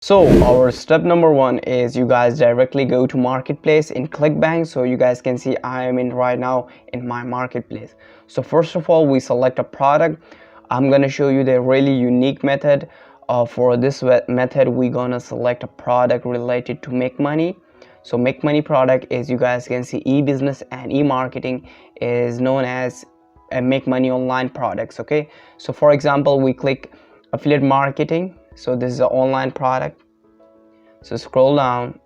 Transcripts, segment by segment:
So our step number one is you guys directly go to marketplace in Clickbank. So you guys can see I am in right now in my marketplace. So first of all, we select a product. I'm gonna show you the really unique method. For this method, we're gonna select a product related to make money. So make money product is, you guys can see, e-business and e-marketing is known as make money online products. Okay, so for example, we click affiliate marketing. So this is an online product. So scroll down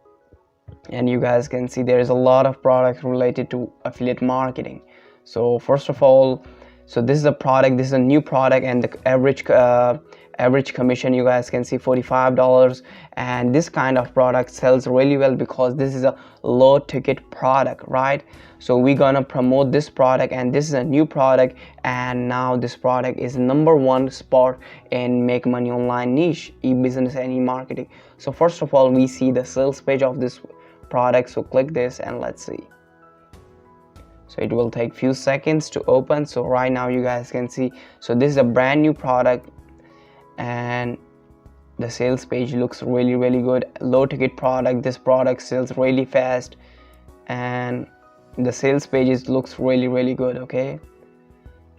and you guys can see there is a lot of products related to affiliate marketing. So first of all, so this is a product, this is a new product, and the average commission, you guys can see, $45. And this kind of product sells really well because this is a low ticket product, right? So we're gonna promote this product, and this is a new product, and now this product is #1 spot in make money online niche, e-business and e-marketing. So first of all, we see the sales page of this product. So click this and let's see. So it will take few seconds to open. So right now you guys can see, so this is a brand new product and the sales page looks really good. Low ticket product, this product sells really fast and the sales pages looks really good. Okay,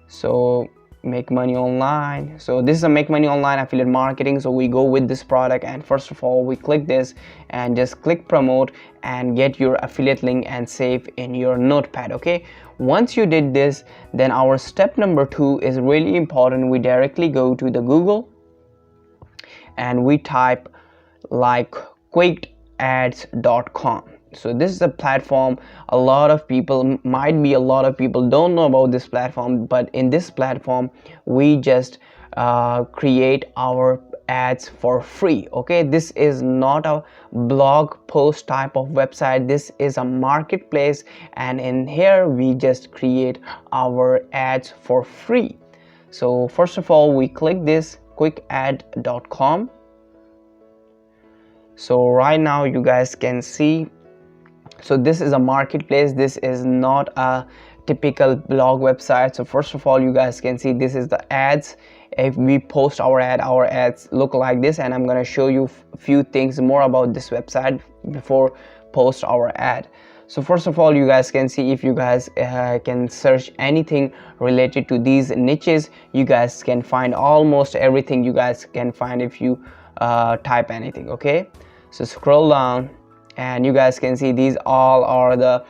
so make money online, so this is a make money online affiliate marketing. So we go with this product, and first of all we click this and just click promote and get your affiliate link and save in your notepad. Okay, once you did this, then our step number 2 is really important. We directly go to the Google and we type like quickads.com. So this is a platform a lot of people don't know about this platform, but in this platform we just create our ads for free. Okay, this is not a blog post type of website, this is a marketplace, and in here we just create our ads for free. So first of all, we click this quickads.com. so right now you guys can see, so this is a marketplace, this is not a typical blog website. So first of all, you guys can see this is the ads. If we post our ads look like this, and I'm gonna show you a few things more about this website before post our ad. So first of all, you guys can see, if you guys can search anything related to these niches, you guys can find almost everything you guys can find if you type anything. Okay, so scroll down and you guys can see these all are the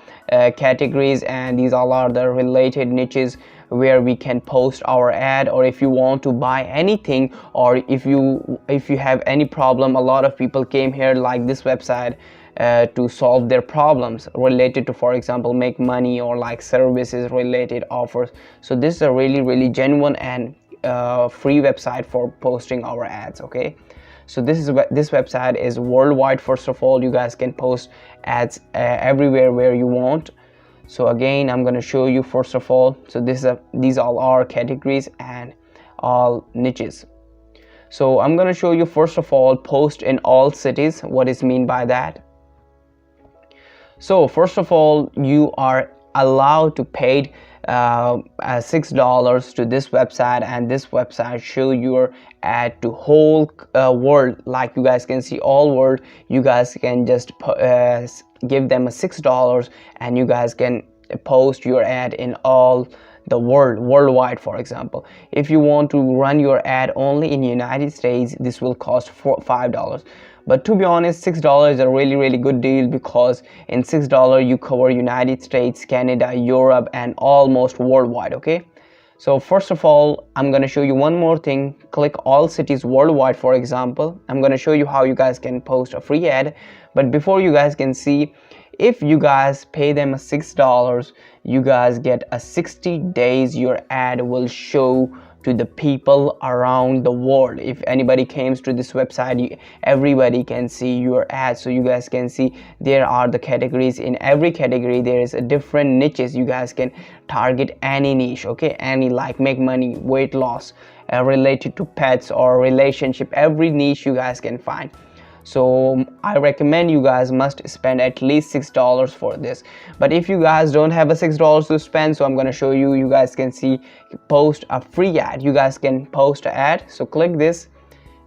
categories, and these all are the related niches where we can post our ad. Or if you want to buy anything, or if you have any problem, a lot of people came here like this website to solve their problems related to, for example, make money or like services related offers. So this is a really genuine and free website for posting our ads. Okay, so this website is worldwide. First of all, you guys can post ads everywhere where you want. So again, I'm going to show you first of all, so these all are categories and all niches. So I'm going to show you first of all, post in all cities. What is mean by that? So first of all, you are allowed to pay $6 to this website, and this website show your ad to whole world. Like you guys can see all world, you guys can just give them a $6 and you guys can post your ad in all the worldwide. For example, if you want to run your ad only in United States, this will cost $5. But to be honest, $6 is a really good deal, because in $6 you cover United States, Canada, Europe, and almost worldwide. Okay, so first of all, I'm going to show you one more thing. Click all cities worldwide. For example, I'm going to show you how you guys can post a free ad. But before, you guys can see, if you guys pay them a $6, you guys get a 60 days your ad will show to the people around the world. If anybody comes to this website, everybody can see your ad. So you guys can see there are the categories. In every category there is a different niches. You guys can target any niche. Okay, any, like make money, weight loss, related to pets or relationship, every niche you guys can find. So I recommend you guys must spend at least $6 for this. But if you guys don't have a $6 to spend, so I'm going to show you, you guys can see post a free ad. You guys can post an ad. So click this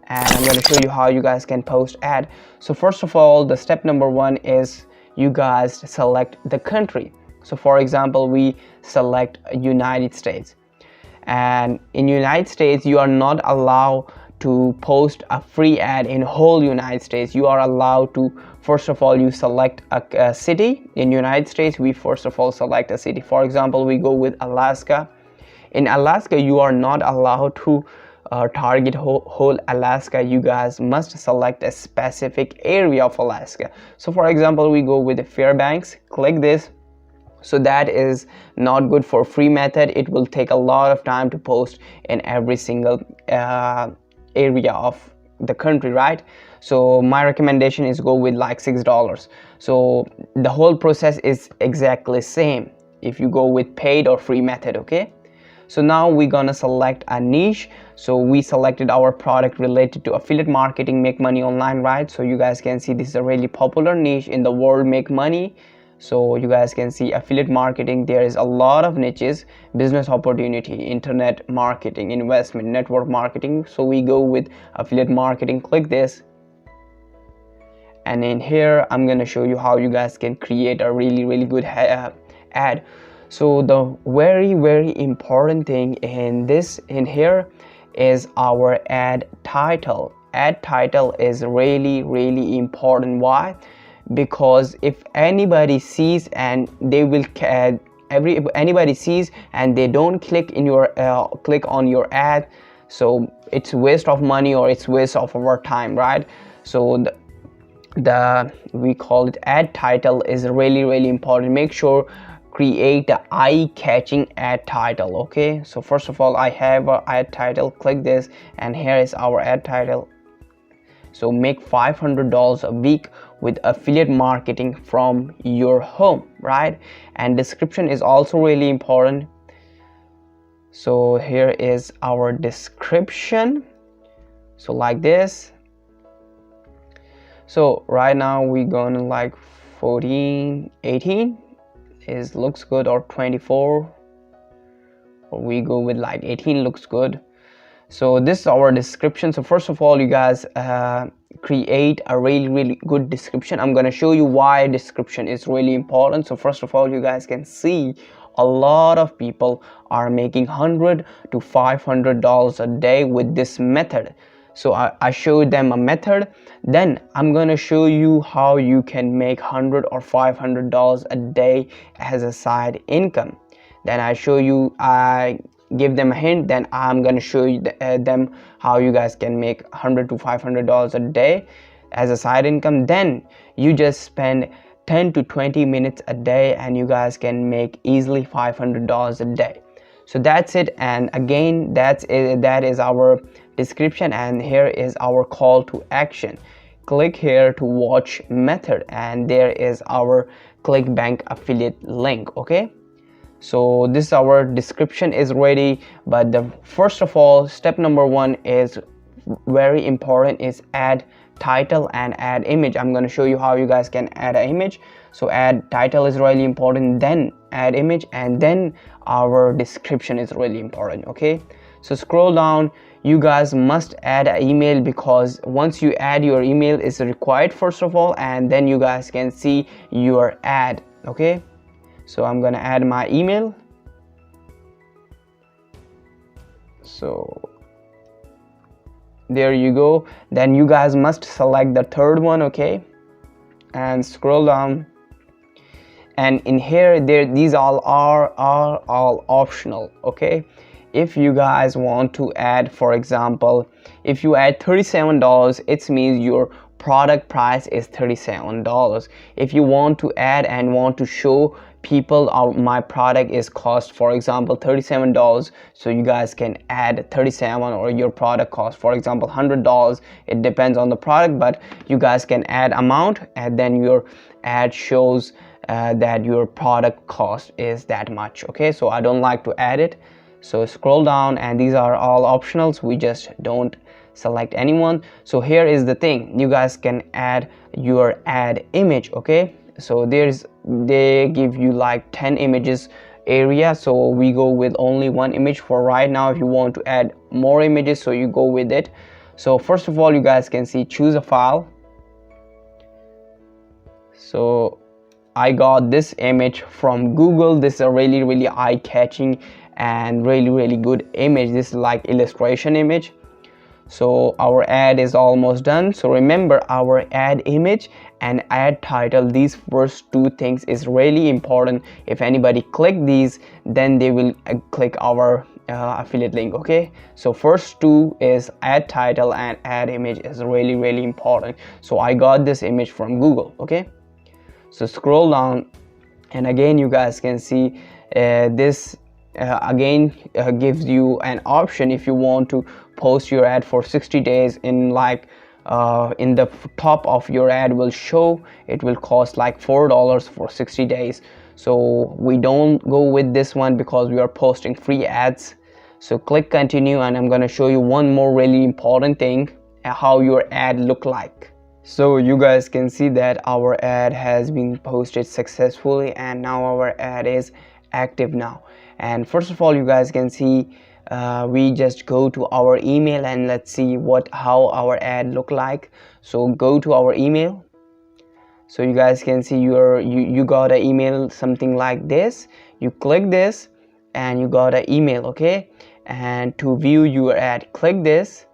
and I'm going to show you how you guys can post ad. So first of all, the step number one is you guys select the country. So for example, we select United States, and in United States you are not allowed to post a free ad in whole United States. You are allowed to, first of all, you select a city in United States. We first of all select a city. For example, we go with Alaska. In Alaska, you are not allowed to target whole Alaska. You guys must select a specific area of Alaska. So for example, we go with the Fairbanks. Click this. So that is not good for free method. It will take a lot of time to post in every single area of the country, right? So my recommendation is go with like $6. So the whole process is exactly same if you go with paid or free method. Okay, so now we're gonna select a niche. So we selected our product related to affiliate marketing, make money online, right? So you guys can see this is a really popular niche in the world, make money. So you guys can see affiliate marketing, there is a lot of niches: business opportunity, internet marketing, investment, network marketing. So we go with affiliate marketing. Click this, and in here I'm going to show you how you guys can create a really good ad. So the very important thing in here is our ad title. Ad title is really important. Why? Because if anybody sees and they will anybody sees and they don't click in your click on your ad, so it's waste of money or it's waste of our time, right? So the we call it ad title is really important. Make sure create the eye-catching ad title. Okay, so first of all, I have an ad title. Click this, and here is our ad title. So make $500 a week with affiliate marketing from your home, right? And description is also really important. So here is our description. So like this. So right now we're gonna like 14, 18 is looks good, or 24, or we go with like 18 looks good. So this is our description. So first of all, you guys create a really good description. I'm going to show you why description is really important. So first of all, you guys can see a lot of people are making $100 to $500 a day with this method. So I showed them a method. Then I'm going to show you how you can make $100 or $500 a day as a side income. Then I give them a hint. Then I'm going to show you them how you guys can make $100 to $500 a day as a side income. Then you just spend 10 to 20 minutes a day and you guys can make easily $500 a day. So that's it. And again, that is our description, and here is our call to action. Click here to watch method, and there is our Clickbank affiliate link. Okay, so this our description is ready, but the first of all, step number one is very important, is add title and add image. I'm going to show you how you guys can add an image. So add title is really important, then add image, and then our description is really important. Okay, so scroll down. You guys must add an email, because once you add your email is required first of all, and then you guys can see your ad. Okay, so I'm gonna add my email. So there you go. Then you guys must select the third one. Okay, and scroll down, and in here these all are all optional. Okay, if you guys want to add, for example, if you add $37, it means your product price is $37. If you want to add and want to show people my product is cost, for example, $37, so you guys can add 37, or your product cost, for example, $100. It depends on the product, but you guys can add amount, and then your ad shows that your product cost is that much. Okay, so I don't like to add it. So scroll down, and these are all optionals. We just don't select anyone. So here is the thing, you guys can add your ad image. Okay, so they give you like 10 images area, so we go with only one image for right now. If you want to add more images, so you go with it. So first of all, you guys can see choose a file. So I got this image from Google. This is a really eye-catching and really good image. This is like illustration image. So our ad is almost done. So remember, our ad image and ad title, these first two things is really important. If anybody click these, then they will click our affiliate link. Okay, so first two is ad title and ad image is really important. So I got this image from Google. Okay, so scroll down, and again you guys can see this again gives you an option. If you want to post your ad for 60 days, in like in the top of your ad will show it will cost like $4 for 60 days. So we don't go with this one because we are posting free ads. So click continue, and I'm going to show you one more really important thing, how your ad look like. So you guys can see that our ad has been posted successfully, and now our ad is active now. And first of all, you guys can see we just go to our email, and let's see how our ad look like. So go to our email. So you guys can see you got an email something like this. You click this and you got an email. Okay, and to view your ad, click this,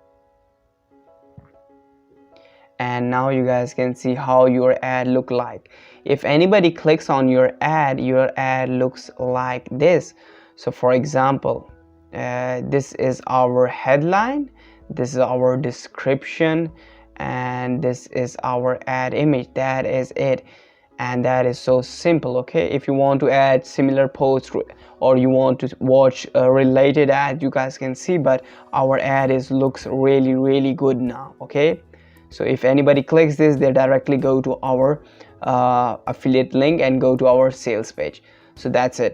and now you guys can see how your ad look like. If anybody clicks on your ad looks like this. So for example, this is our headline, this is our description, and this is our ad image. That is it, and that is so simple. Okay, if you want to add similar posts or you want to watch a related ad, you guys can see, but our ad looks really good now. Okay, so if anybody clicks this, they directly go to our affiliate link and go to our sales page. So that's it.